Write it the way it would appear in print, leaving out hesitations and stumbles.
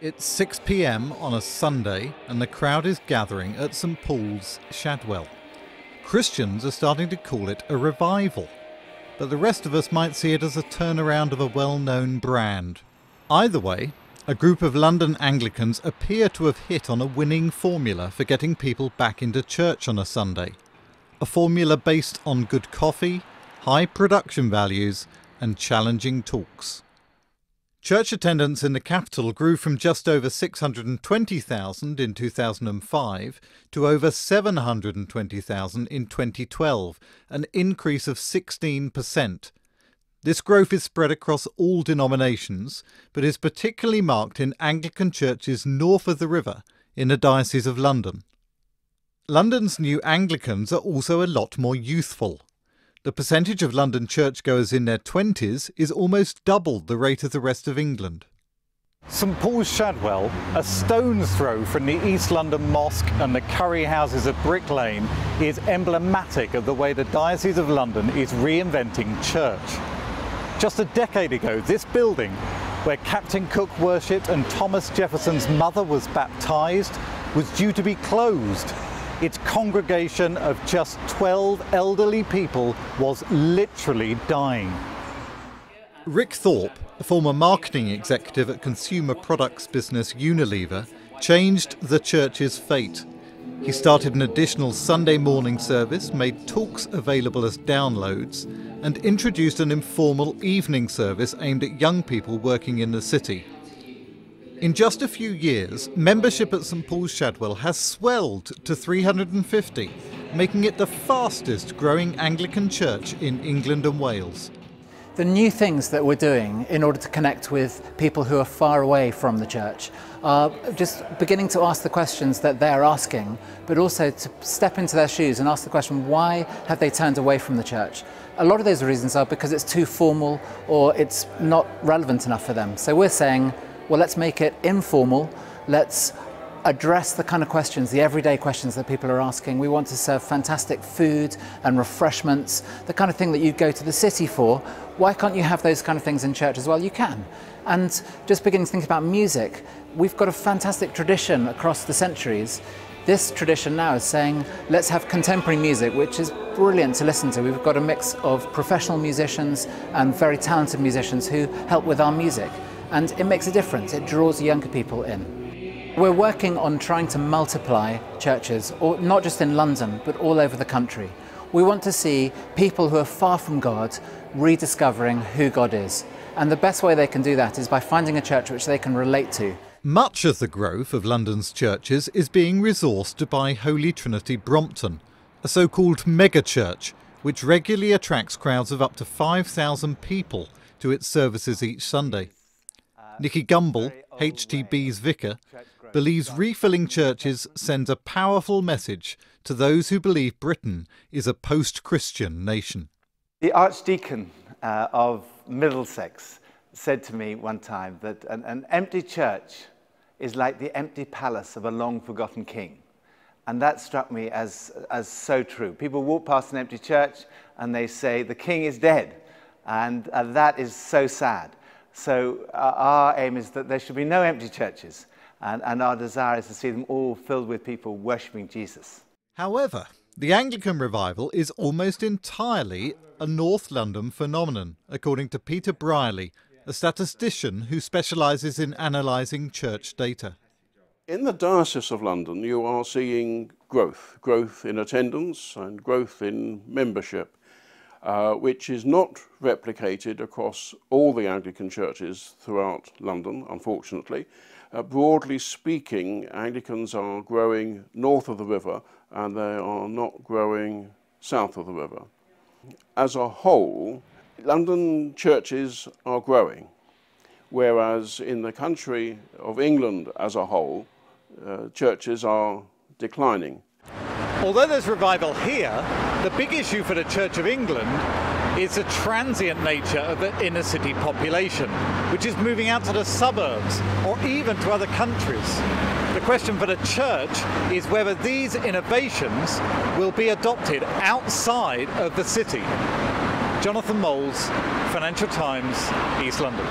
It's 6 p.m. on a Sunday and the crowd is gathering at St Paul's, Shadwell. Christians are starting to call it a revival, but the rest of us might see it as a turnaround of a well-known brand. Either way, a group of London Anglicans appear to have hit on a winning formula for getting people back into church on a Sunday. A formula based on good coffee, high production values and challenging talks. Church attendance in the capital grew from just over 620,000 in 2005 to over 720,000 in 2012, an increase of 16%. This growth is spread across all denominations, but is particularly marked in Anglican churches north of the river in the Diocese of London. London's new Anglicans are also a lot more youthful. The percentage of London churchgoers in their 20s is almost double the rate of the rest of England. St Paul's Shadwell, a stone's throw from the East London Mosque and the curry houses at Brick Lane, is emblematic of the way the Diocese of London is reinventing church. Just a decade ago, this building, where Captain Cook worshipped and Thomas Jefferson's mother was baptised, was due to be closed. Its congregation of just 12 elderly people was literally dying. Rick Thorpe, a former marketing executive at consumer products business Unilever, changed the church's fate. He started an additional Sunday morning service, made talks available as downloads, and introduced an informal evening service aimed at young people working in the city. In just a few years, membership at St Paul's Shadwell has swelled to 350, making it the fastest growing Anglican church in England and Wales. The new things that we're doing in order to connect with people who are far away from the church are just beginning to ask the questions that they're asking, but also to step into their shoes and ask the question, why have they turned away from the church? A lot of those reasons are because it's too formal or it's not relevant enough for them. So we're saying, well, let's make it informal. Let's address the kind of questions, the everyday questions that people are asking. We want to serve fantastic food and refreshments, the kind of thing that you go to the city for. Why can't you have those kind of things in church as well? You can. And just beginning to think about music, we've got a fantastic tradition across the centuries. This tradition now is saying, let's have contemporary music, which is brilliant to listen to. We've got a mix of professional musicians and very talented musicians who help with our music. And it makes a difference. It draws younger people in. We're working on trying to multiply churches, or not just in London, but all over the country. We want to see people who are far from God rediscovering who God is. And the best way they can do that is by finding a church which they can relate to. Much of the growth of London's churches is being resourced by Holy Trinity Brompton, a so-called mega-church, which regularly attracts crowds of up to 5,000 people to its services each Sunday. Nicky Gumbel, HTB's vicar, believes refilling churches sends a powerful message to those who believe Britain is a post-Christian nation. The Archdeacon of Middlesex said to me one time that an empty church is like the empty palace of a long-forgotten king. And that struck me as so true. People walk past an empty church and they say, the king is dead. And that is so sad. So our aim is that there should be no empty churches, and our desire is to see them all filled with people worshipping Jesus. However, the Anglican revival is almost entirely a North London phenomenon, according to Peter Brierley, a statistician who specialises in analysing church data. In the Diocese of London, you are seeing growth in attendance and growth in membership. Which is not replicated across all the Anglican churches throughout London, unfortunately. Broadly speaking, Anglicans are growing north of the river and they are not growing south of the river. As a whole, London churches are growing, whereas in the country of England as a whole, churches are declining. Although there's revival here, the big issue for the Church of England is the transient nature of the inner city population, which is moving out to the suburbs or even to other countries. The question for the Church is whether these innovations will be adopted outside of the city. Jonathan Moules, Financial Times, East London.